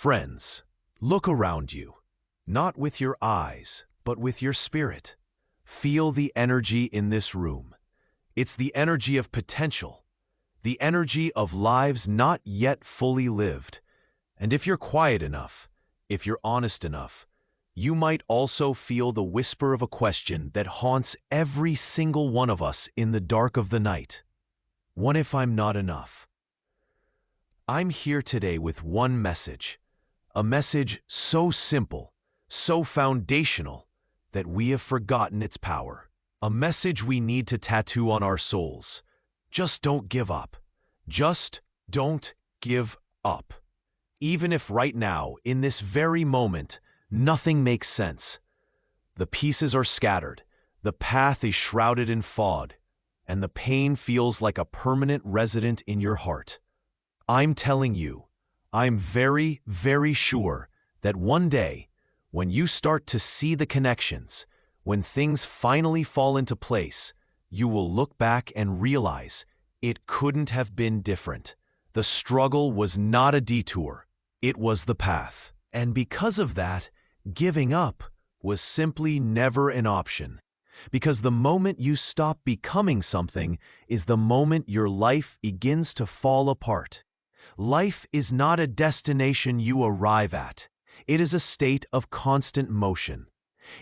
Friends, look around you, not with your eyes, but with your spirit. Feel the energy in this room. It's the energy of potential, the energy of lives not yet fully lived. And if you're quiet enough, if you're honest enough, you might also feel the whisper of a question that haunts every single one of us in the dark of the night. What if I'm not enough? I'm here today with one message, a message so simple, so foundational, that we have forgotten its power. A message we need to tattoo on our souls. Just don't give up. Just don't give up. Even if right now, in this very moment, nothing makes sense. The pieces are scattered, the path is shrouded in fog, and the pain feels like a permanent resident in your heart. I'm telling you, I'm very, very sure that one day, when you start to see the connections, when things finally fall into place, you will look back and realize it couldn't have been different. The struggle was not a detour, it was the path. And because of that, giving up was simply never an option. Because the moment you stop becoming something is the moment your life begins to fall apart. Life is not a destination you arrive at. It is a state of constant motion.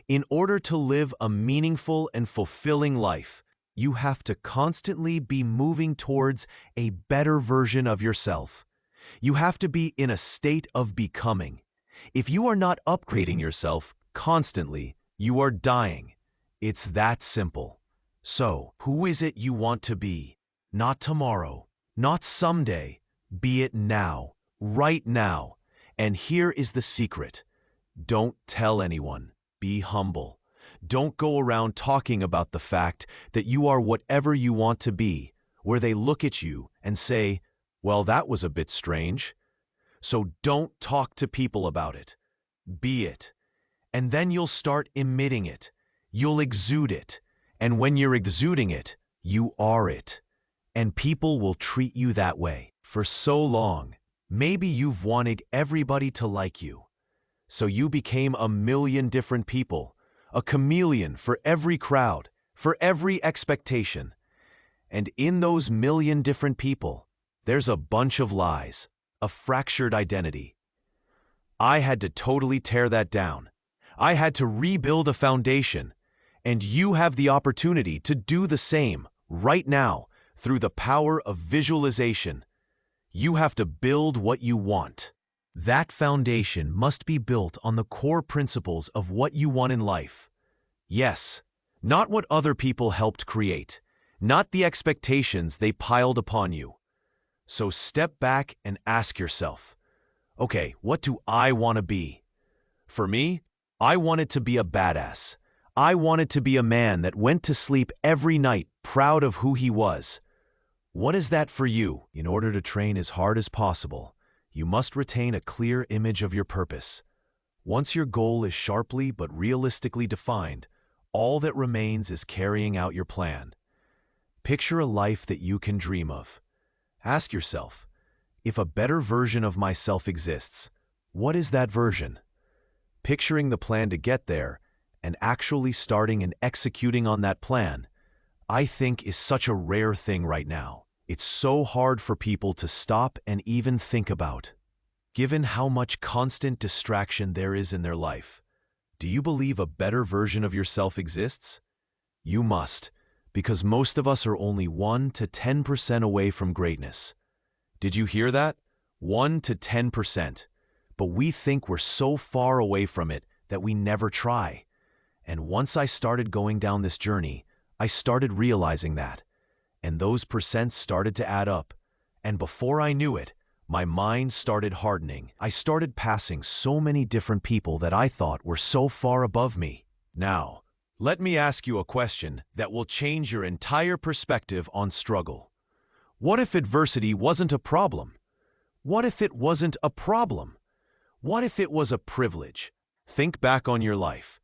In order to live a meaningful and fulfilling life, you have to constantly be moving towards a better version of yourself. You have to be in a state of becoming. If you are not upgrading yourself constantly, you are dying. It's that simple. So, who is it you want to be? Not tomorrow, not someday. Be it now, right now. And here is the secret. Don't tell anyone. Be humble. Don't go around talking about the fact that you are whatever you want to be, where they look at you and say, well, that was a bit strange. So don't talk to people about it. Be it. And then you'll start emitting it. You'll exude it. And when you're exuding it, you are it. And people will treat you that way. For so long, maybe you've wanted everybody to like you. So you became a million different people, a chameleon for every crowd, for every expectation. And in those million different people, there's a bunch of lies, a fractured identity. I had to totally tear that down. I had to rebuild a foundation. And you have the opportunity to do the same right now through the power of visualization. You have to build what you want. That foundation must be built on the core principles of what you want in life. Yes, not what other people helped create, not the expectations they piled upon you. So step back and ask yourself, okay, what do I want to be? For me, I wanted to be a badass. I wanted to be a man that went to sleep every night proud of who he was. What is that for you? In order to train as hard as possible, you must retain a clear image of your purpose. Once your goal is sharply but realistically defined, all that remains is carrying out your plan. Picture a life that you can dream of. Ask yourself, if a better version of myself exists, what is that version? Picturing the plan to get there and actually starting and executing on that plan, I think is such a rare thing right now. It's so hard for people to stop and even think about. Given how much constant distraction there is in their life, do you believe a better version of yourself exists? You must, because most of us are only 1 to 10% away from greatness. Did you hear that? 1 to 10%. But we think we're so far away from it that we never try. And once I started going down this journey, I started realizing that, and those percents started to add up. And before I knew it, my mind started hardening. I started passing so many different people that I thought were so far above me. Now, let me ask you a question that will change your entire perspective on struggle. What if adversity wasn't a problem? What if it wasn't a problem? What if it was a privilege? Think back on your life.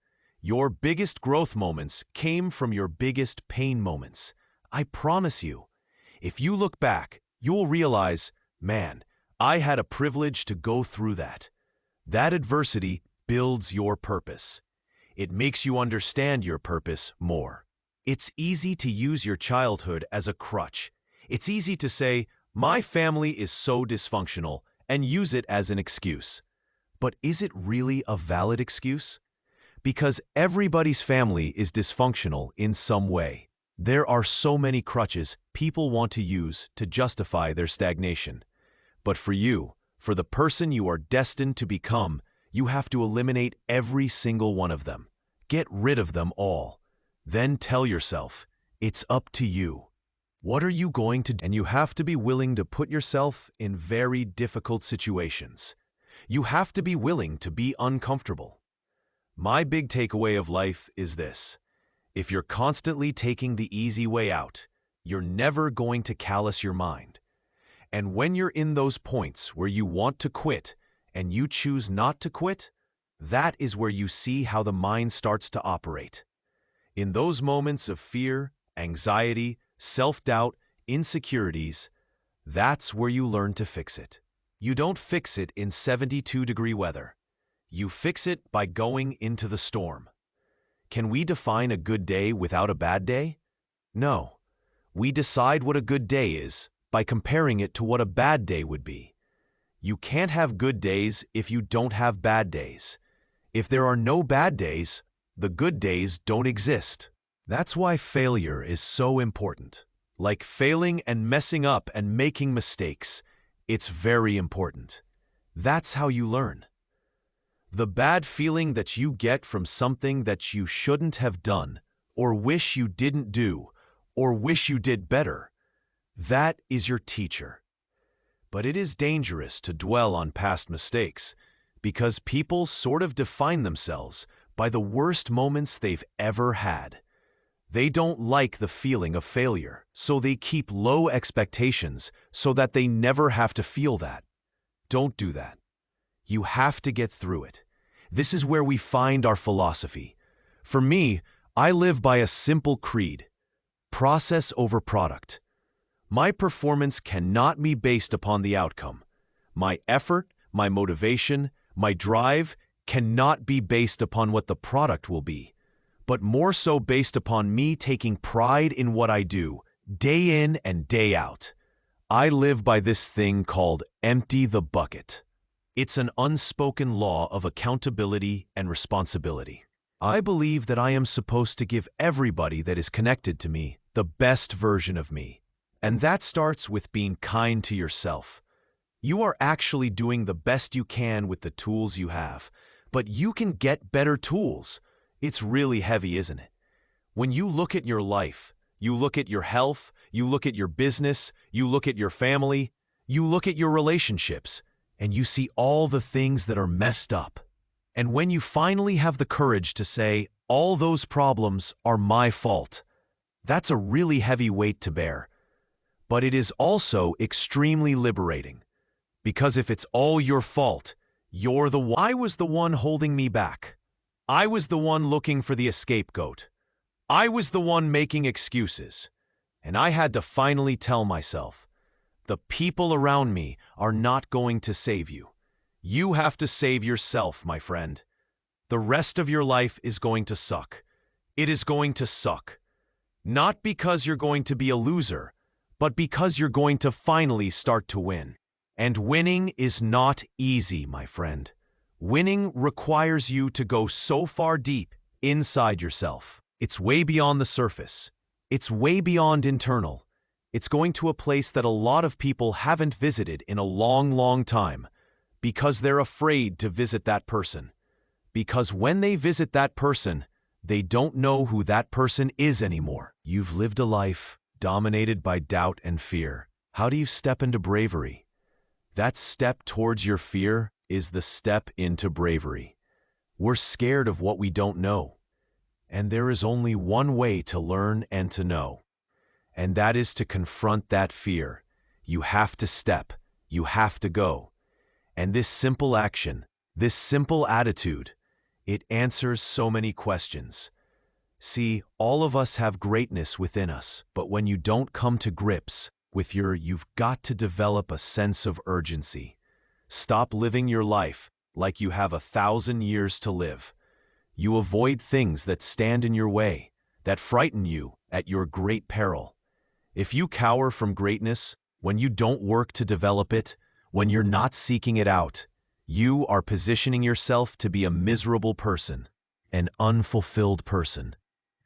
Your biggest growth moments came from your biggest pain moments. I promise you, if you look back, you'll realize, man, I had a privilege to go through that. That adversity builds your purpose. It makes you understand your purpose more. It's easy to use your childhood as a crutch. It's easy to say, "My family is so dysfunctional," and use it as an excuse. But is it really a valid excuse? Because everybody's family is dysfunctional in some way. There are so many crutches people want to use to justify their stagnation. But for you, for the person you are destined to become, you have to eliminate every single one of them. Get rid of them all. Then tell yourself, it's up to you. What are you going to do? And you have to be willing to put yourself in very difficult situations. You have to be willing to be uncomfortable. My big takeaway of life is this. If you're constantly taking the easy way out, you're never going to callous your mind. And when you're in those points where you want to quit and you choose not to quit, that is where you see how the mind starts to operate. In those moments of fear, anxiety, self-doubt, insecurities, that's where you learn to fix it. You don't fix it in 72-degree weather. You fix it by going into the storm. Can we define a good day without a bad day? No. We decide what a good day is by comparing it to what a bad day would be. You can't have good days if you don't have bad days. If there are no bad days, the good days don't exist. That's why failure is so important. Like failing and messing up and making mistakes, it's very important. That's how you learn. The bad feeling that you get from something that you shouldn't have done, or wish you didn't do, or wish you did better, that is your teacher. But it is dangerous to dwell on past mistakes, because people sort of define themselves by the worst moments they've ever had. They don't like the feeling of failure, so they keep low expectations so that they never have to feel that. Don't do that. You have to get through it. This is where we find our philosophy. For me, I live by a simple creed: process over product. My performance cannot be based upon the outcome. My effort, my motivation, my drive cannot be based upon what the product will be, but more so based upon me taking pride in what I do, day in and day out. I live by this thing called empty the bucket. It's an unspoken law of accountability and responsibility. I believe that I am supposed to give everybody that is connected to me the best version of me. And that starts with being kind to yourself. You are actually doing the best you can with the tools you have, but you can get better tools. It's really heavy, isn't it? When you look at your life, you look at your health, you look at your business, you look at your family, you look at your relationships, and you see all the things that are messed up. And when you finally have the courage to say, all those problems are my fault, that's a really heavy weight to bear. But it is also extremely liberating. Because if it's all your fault, you're the one. I was the one holding me back. I was the one looking for the scapegoat. I was the one making excuses. And I had to finally tell myself, the people around me are not going to save you. You have to save yourself, my friend. The rest of your life is going to suck. It is going to suck. Not because you're going to be a loser, but because you're going to finally start to win. And winning is not easy, my friend. Winning requires you to go so far deep inside yourself. It's way beyond the surface. It's way beyond internal. It's going to a place that a lot of people haven't visited in a long, long time because they're afraid to visit that person. Because when they visit that person, they don't know who that person is anymore. You've lived a life dominated by doubt and fear. How do you step into bravery? That step towards your fear is the step into bravery. We're scared of what we don't know. And there is only one way to learn and to know. And that is to confront that fear. You have to step. You have to go. And this simple action, this simple attitude, it answers so many questions. See, all of us have greatness within us, but when you don't come to grips with you've got to develop a sense of urgency. Stop living your life like you have 1,000 years to live. You avoid things that stand in your way, that frighten you at your great peril. If you cower from greatness, when you don't work to develop it, when you're not seeking it out, you are positioning yourself to be a miserable person, an unfulfilled person.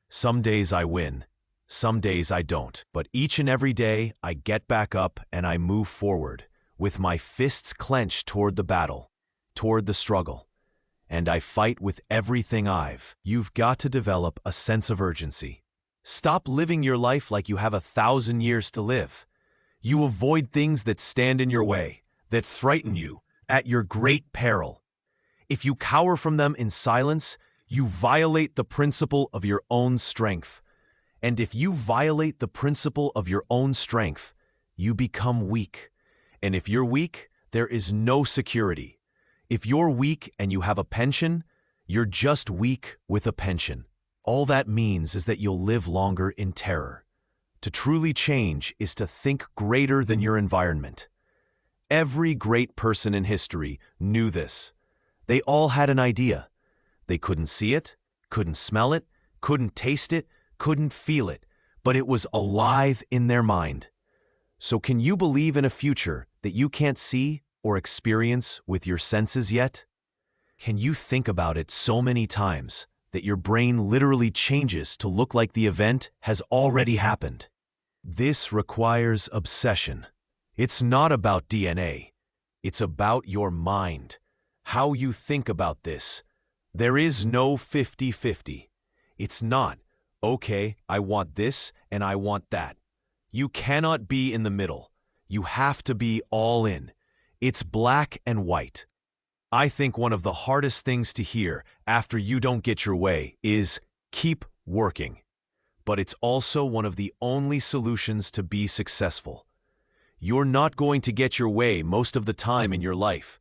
Some days I win, some days I don't, but each and every day I get back up and I move forward, with my fists clenched toward the battle, toward the struggle. And I fight with everything You've got to develop a sense of urgency. Stop living your life like you have 1,000 years to live. You avoid things that stand in your way, that threaten you, at your great peril. If you cower from them in silence, you violate the principle of your own strength. And if you violate the principle of your own strength, you become weak. And if you're weak, there is no security. If you're weak and you have a pension, you're just weak with a pension. All that means is that you'll live longer in terror. To truly change is to think greater than your environment. Every great person in history knew this. They all had an idea. They couldn't see it, couldn't smell it, couldn't taste it, couldn't feel it, but it was alive in their mind. So can you believe in a future that you can't see or experience with your senses yet? Can you think about it so many times that your brain literally changes to look like the event has already happened? This requires obsession. It's not about DNA. It's about your mind, how you think about this. There is no 50-50. It's not, okay, I want this and I want that. You cannot be in the middle. You have to be all in. It's black and white. I think one of the hardest things to hear after you don't get your way is keep working. But it's also one of the only solutions to be successful. You're not going to get your way most of the time in your life.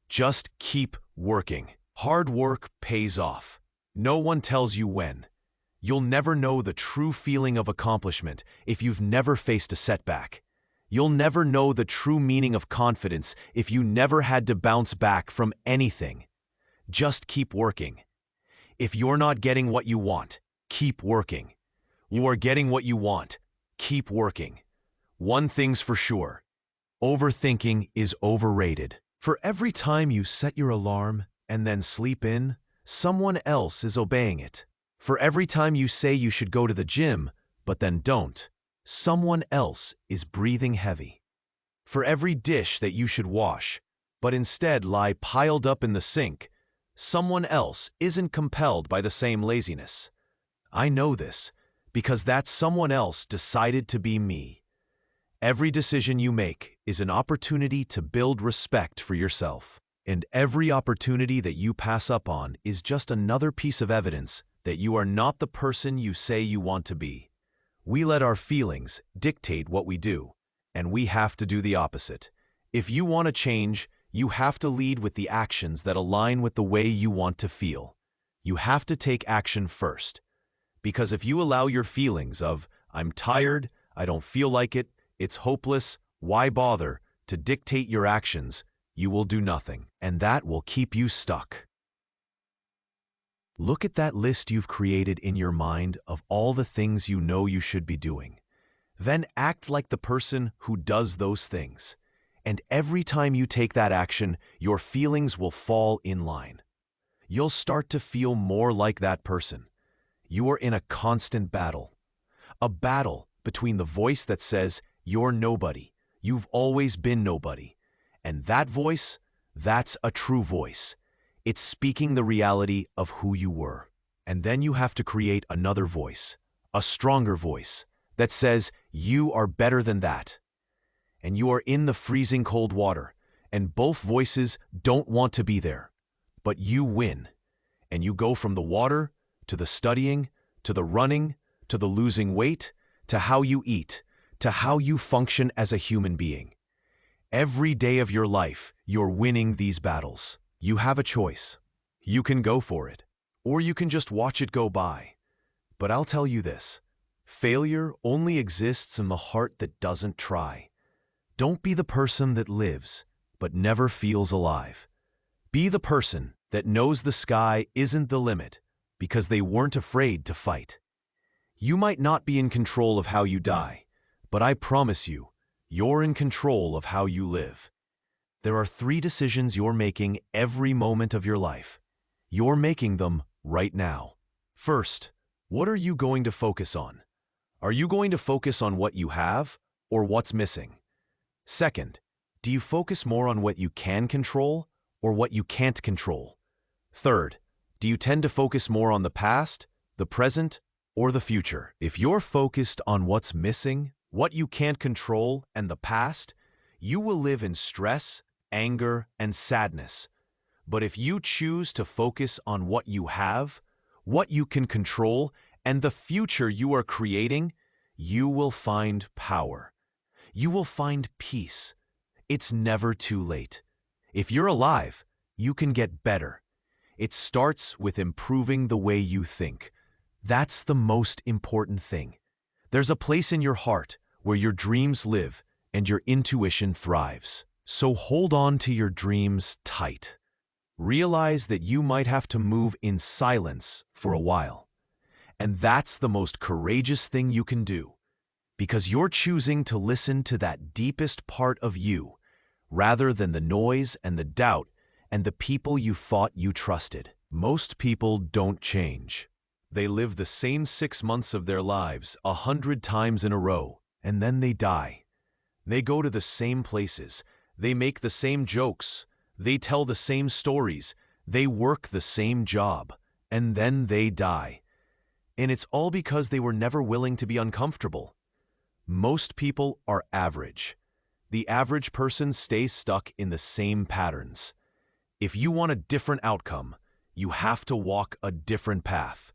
Just keep working. Hard work pays off. No one tells you when. You'll never know the true feeling of accomplishment if you've never faced a setback. You'll never know the true meaning of confidence if you never had to bounce back from anything. Just keep working. If you're not getting what you want, keep working. You are getting what you want. Keep working. One thing's for sure. Overthinking is overrated. For every time you set your alarm and then sleep in, someone else is obeying it. For every time you say you should go to the gym, but then don't, someone else is breathing heavy. For every dish that you should wash, but instead lie piled up in the sink, someone else isn't compelled by the same laziness. I know this because that someone else decided to be me. Every decision you make is an opportunity to build respect for yourself. And every opportunity that you pass up on is just another piece of evidence that you are not the person you say you want to be. We let our feelings dictate what we do, and we have to do the opposite. If you want to change, you have to lead with the actions that align with the way you want to feel. You have to take action first. Because if you allow your feelings of, I'm tired, I don't feel like it, it's hopeless, why bother, to dictate your actions, you will do nothing, and that will keep you stuck. Look at that list you've created in your mind of all the things you know you should be doing. Then act like the person who does those things. And every time you take that action, your feelings will fall in line. You'll start to feel more like that person. You are in a constant battle. A battle between the voice that says, you're nobody, you've always been nobody. And that voice, that's a true voice. It's speaking the reality of who you were. And then you have to create another voice, a stronger voice, that says you are better than that. And you are in the freezing cold water, and both voices don't want to be there. But you win. And you go from the water, to the studying, to the running, to the losing weight, to how you eat, to how you function as a human being. Every day of your life, you're winning these battles. You have a choice. You can go for it, or you can just watch it go by. But I'll tell you this, failure only exists in the heart that doesn't try. Don't be the person that lives, but never feels alive. Be the person that knows the sky isn't the limit because they weren't afraid to fight. You might not be in control of how you die, but I promise you, you're in control of how you live. There are 3 decisions you're making every moment of your life. You're making them right now. First, what are you going to focus on? Are you going to focus on what you have or what's missing? Second, do you focus more on what you can control or what you can't control? Third, do you tend to focus more on the past, the present, or the future? If you're focused on what's missing, what you can't control, and the past, you will live in stress, anger, and sadness. But if you choose to focus on what you have, what you can control, and the future you are creating, you will find power. You will find peace. It's never too late. If you're alive, you can get better. It starts with improving the way you think. That's the most important thing. There's a place in your heart where your dreams live and your intuition thrives. So hold on to your dreams tight. Realize that you might have to move in silence for a while. And that's the most courageous thing you can do, because you're choosing to listen to that deepest part of you, rather than the noise and the doubt and the people you thought you trusted. Most people don't change. They live the same 6 months of their lives 100 times in a row, and then they die. They go to the same places. They make the same jokes. They tell the same stories. They work the same job. And then they die. And it's all because they were never willing to be uncomfortable. Most people are average. The average person stays stuck in the same patterns. If you want a different outcome, you have to walk a different path.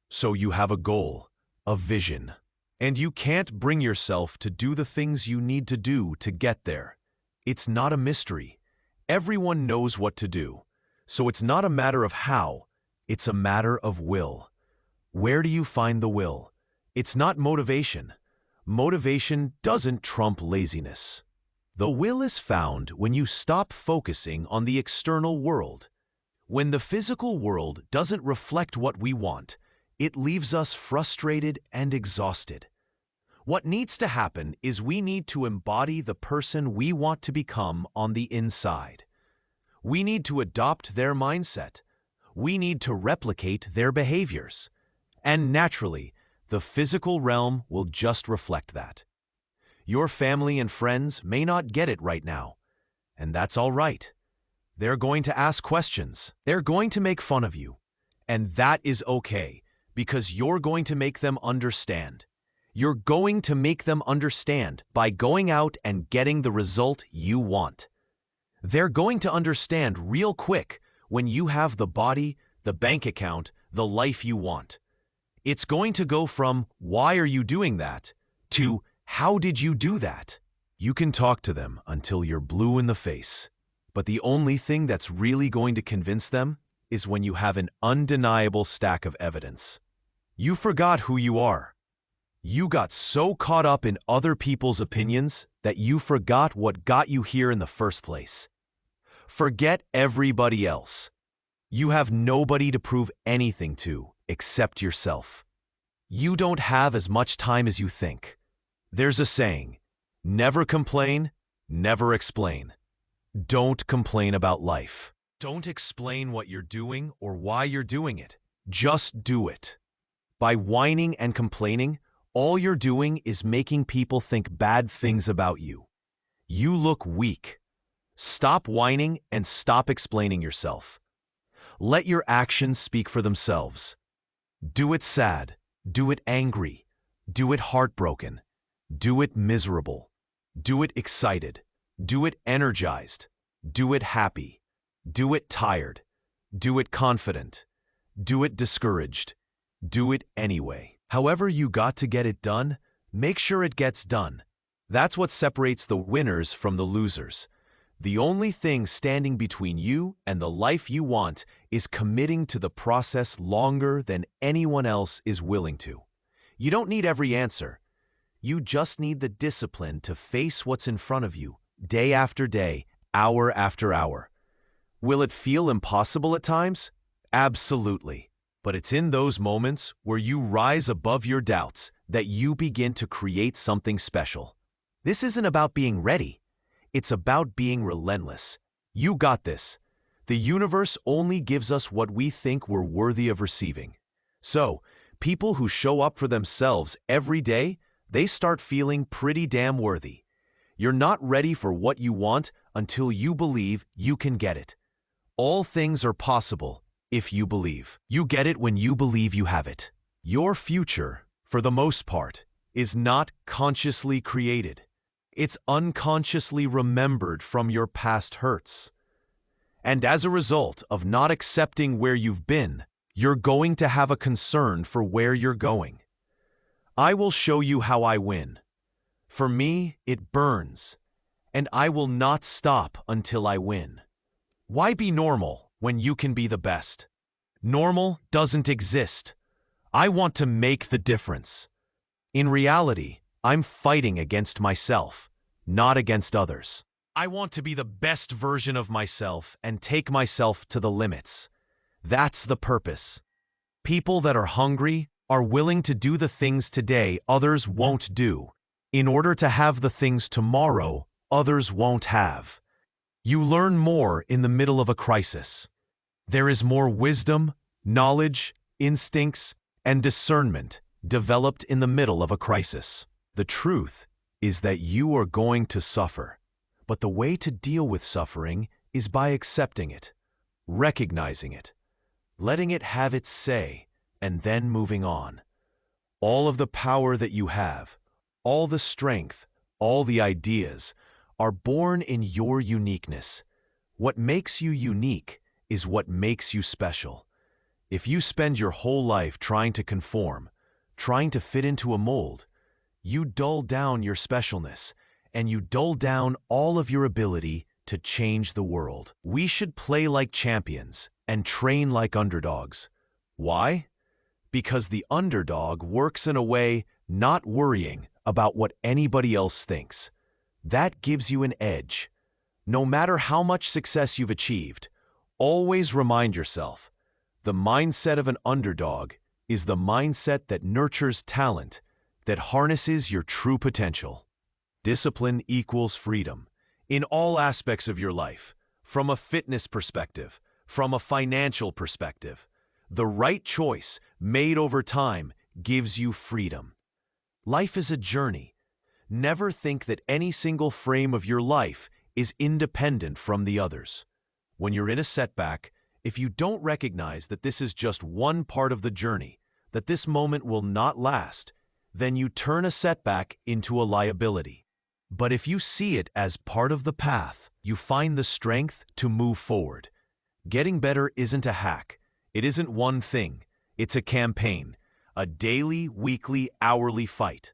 So you have a goal, a vision, and you can't bring yourself to do the things you need to do to get there. It's not a mystery. Everyone knows what to do. So it's not a matter of how, it's a matter of will. Where do you find the will? It's not motivation. Motivation doesn't trump laziness. The will is found when you stop focusing on the external world. When the physical world doesn't reflect what we want, it leaves us frustrated and exhausted. What needs to happen is we need to embody the person we want to become on the inside. We need to adopt their mindset. We need to replicate their behaviors. And naturally, the physical realm will just reflect that. Your family and friends may not get it right now, and that's all right. They're going to ask questions. They're going to make fun of you. And that is okay, because you're going to make them understand. You're going to make them understand by going out and getting the result you want. They're going to understand real quick when you have the body, the bank account, the life you want. It's going to go from, "Why are you doing that?" to, "How did you do that?" You can talk to them until you're blue in the face, but the only thing that's really going to convince them is when you have an undeniable stack of evidence. You forgot who you are. You got so caught up in other people's opinions that you forgot what got you here in the first place. Forget everybody else. You have nobody to prove anything to except yourself. You don't have as much time as you think. There's a saying, never complain, never explain. Don't complain about life. Don't explain what you're doing or why you're doing it. Just do it. By whining and complaining, all you're doing is making people think bad things about you. You look weak. Stop whining and stop explaining yourself. Let your actions speak for themselves. Do it sad. Do it angry. Do it heartbroken. Do it miserable. Do it excited. Do it energized. Do it happy. Do it tired. Do it confident. Do it discouraged. Do it anyway. However you got to get it done, make sure it gets done. That's what separates the winners from the losers. The only thing standing between you and the life you want is committing to the process longer than anyone else is willing to. You don't need every answer. You just need the discipline to face what's in front of you, day after day, hour after hour. Will it feel impossible at times? Absolutely. But it's in those moments where you rise above your doubts that you begin to create something special. This isn't about being ready. It's about being relentless. You got this. The universe only gives us what we think we're worthy of receiving. So, people who show up for themselves every day, they start feeling pretty damn worthy. You're not ready for what you want until you believe you can get it. All things are possible if you believe. You get it when you believe you have it. Your future, for the most part, is not consciously created. It's unconsciously remembered from your past hurts. And as a result of not accepting where you've been, you're going to have a concern for where you're going. I will show you how I win. For me, it burns, and I will not stop until I win. Why be normal when you can be the best? Normal doesn't exist. I want to make the difference. In reality, I'm fighting against myself, not against others. I want to be the best version of myself and take myself to the limits. That's the purpose. People that are hungry are willing to do the things today others won't do, in order to have the things tomorrow others won't have. You learn more in the middle of a crisis. There is more wisdom, knowledge, instincts, and discernment developed in the middle of a crisis. The truth is that you are going to suffer. But the way to deal with suffering is by accepting it, recognizing it, letting it have its say, and then moving on. All of the power that you have, all the strength, all the ideas, are born in your uniqueness. What makes you unique is what makes you special. If you spend your whole life trying to conform, trying to fit into a mold, you dull down your specialness, and you dull down all of your ability to change the world. We should play like champions and train like underdogs. Why? Because the underdog works in a way not worrying about what anybody else thinks. That gives you an edge. No matter how much success you've achieved, always remind yourself, the mindset of an underdog is the mindset that nurtures talent, that harnesses your true potential. Discipline equals freedom in all aspects of your life, from a fitness perspective, from a financial perspective. The right choice made over time gives you freedom. Life is a journey. Never think that any single frame of your life is independent from the others. When you're in a setback, if you don't recognize that this is just one part of the journey, that this moment will not last, then you turn a setback into a liability. But if you see it as part of the path, you find the strength to move forward. Getting better isn't a hack. It isn't one thing. It's a campaign, a daily, weekly, hourly fight.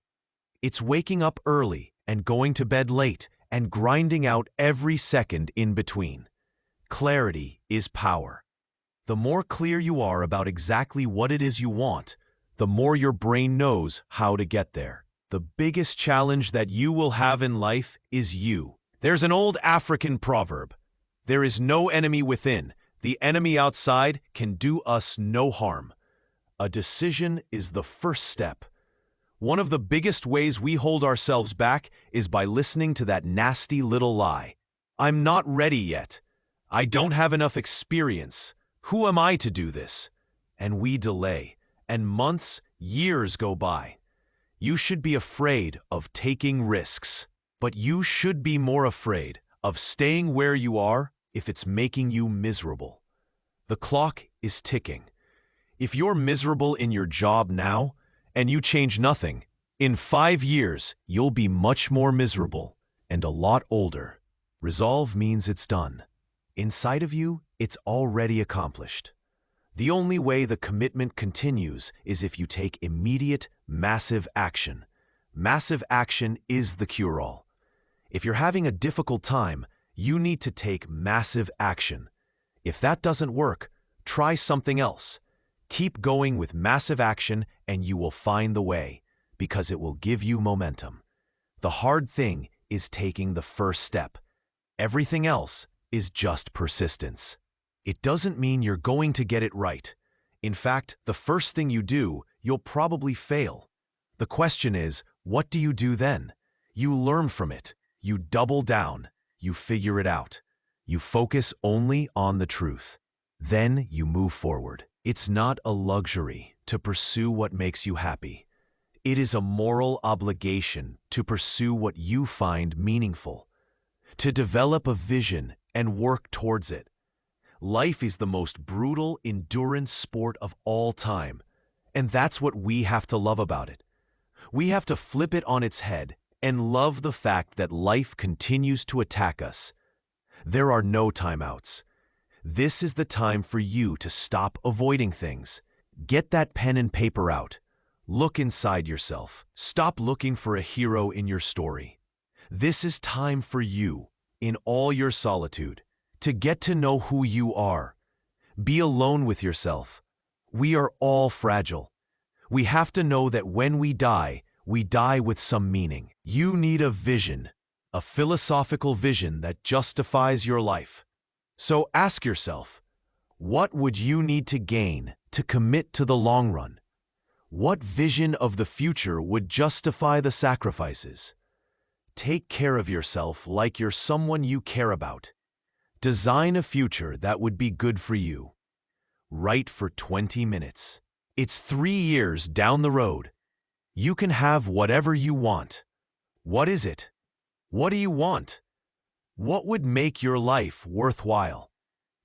It's waking up early and going to bed late and grinding out every second in between. Clarity is power. The more clear you are about exactly what it is you want, the more your brain knows how to get there. The biggest challenge that you will have in life is you. There's an old African proverb. There is no enemy within. The enemy outside can do us no harm. A decision is the first step. One of the biggest ways we hold ourselves back is by listening to that nasty little lie. I'm not ready yet. I don't have enough experience. Who am I to do this? And we delay, and months, years go by. You should be afraid of taking risks, but you should be more afraid of staying where you are if it's making you miserable. The clock is ticking. If you're miserable in your job now and you change nothing, in 5 years you'll be much more miserable and a lot older. Resolve means it's done. Inside of you, it's already accomplished. The only way the commitment continues is if you take immediate, massive action. Massive action is the cure-all. If you're having a difficult time, you need to take massive action. If that doesn't work, try something else. Keep going with massive action and you will find the way, because it will give you momentum. The hard thing is taking the first step. Everything else is just persistence. It doesn't mean you're going to get it right. In fact, the first thing you do, you'll probably fail. The question is, what do you do then? You learn from it. You double down. You figure it out. You focus only on the truth. Then you move forward. It's not a luxury to pursue what makes you happy. It is a moral obligation to pursue what you find meaningful, to develop a vision and work towards it. Life is the most brutal endurance sport of all time, and that's what we have to love about it. We have to flip it on its head and love the fact that life continues to attack us. There are no timeouts. This is the time for you to stop avoiding things. Get that pen and paper out. Look inside yourself. Stop looking for a hero in your story. This is time for you, in all your solitude, to get to know who you are. Be alone with yourself. We are all fragile. We have to know that when we die with some meaning. You need a vision, a philosophical vision that justifies your life. So ask yourself, what would you need to gain to commit to the long run? What vision of the future would justify the sacrifices? Take care of yourself like you're someone you care about. Design a future that would be good for you. Write for 20 minutes. It's 3 years down the road. You can have whatever you want. What is it? What do you want? What would make your life worthwhile?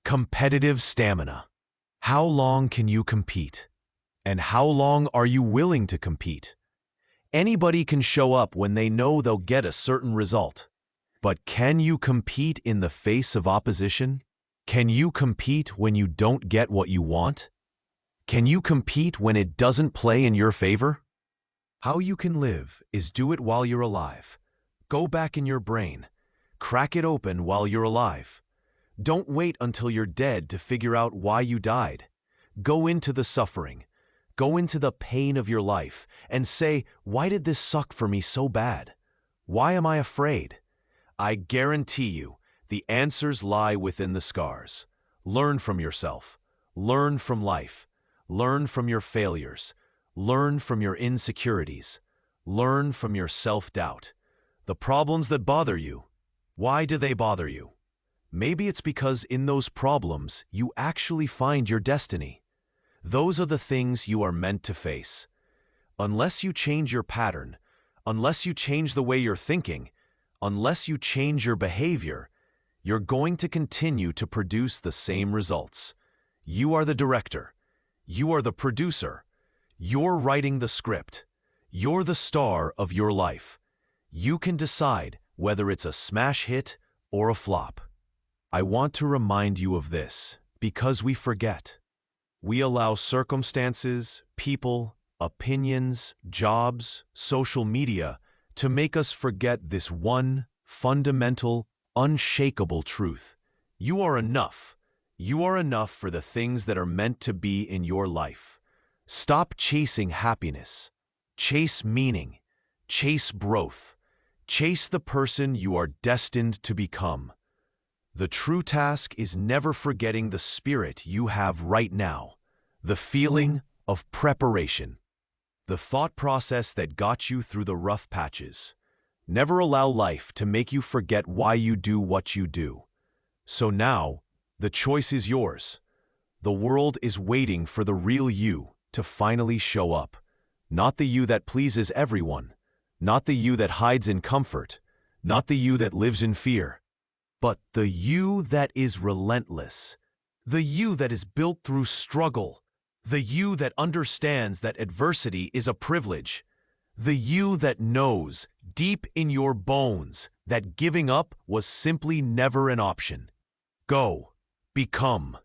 Competitive stamina. How long can you compete? And how long are you willing to compete? Anybody can show up when they know they'll get a certain result. But can you compete in the face of opposition? Can you compete when you don't get what you want? Can you compete when it doesn't play in your favor? How you can live is do it while you're alive. Go back in your brain. Crack it open while you're alive. Don't wait until you're dead to figure out why you died. Go into the suffering. Go into the pain of your life and say, why did this suck for me so bad? Why am I afraid? I guarantee you, the answers lie within the scars. Learn from yourself. Learn from life. Learn from your failures. Learn from your insecurities. Learn from your self-doubt. The problems that bother you, why do they bother you? Maybe it's because in those problems you actually find your destiny. Those are the things you are meant to face. Unless you change your pattern, unless you change the way you're thinking, unless you change your behavior, you're going to continue to produce the same results. You are the director. You are the producer. You're writing the script. You're the star of your life. You can decide whether it's a smash hit or a flop. I want to remind you of this because we forget. We allow circumstances, people, opinions, jobs, social media to make us forget this one fundamental, unshakable truth. You are enough. You are enough for the things that are meant to be in your life. Stop chasing happiness. Chase meaning. Chase growth. Chase the person you are destined to become. The true task is never forgetting the spirit you have right now, the feeling of preparation, the thought process that got you through the rough patches. Never allow life to make you forget why you do what you do. So now, the choice is yours. The world is waiting for the real you to finally show up. Not the you that pleases everyone, not the you that hides in comfort, not the you that lives in fear, but the you that is relentless, the you that is built through struggle, the you that understands that adversity is a privilege, the you that knows deep in your bones that giving up was simply never an option. Go, become,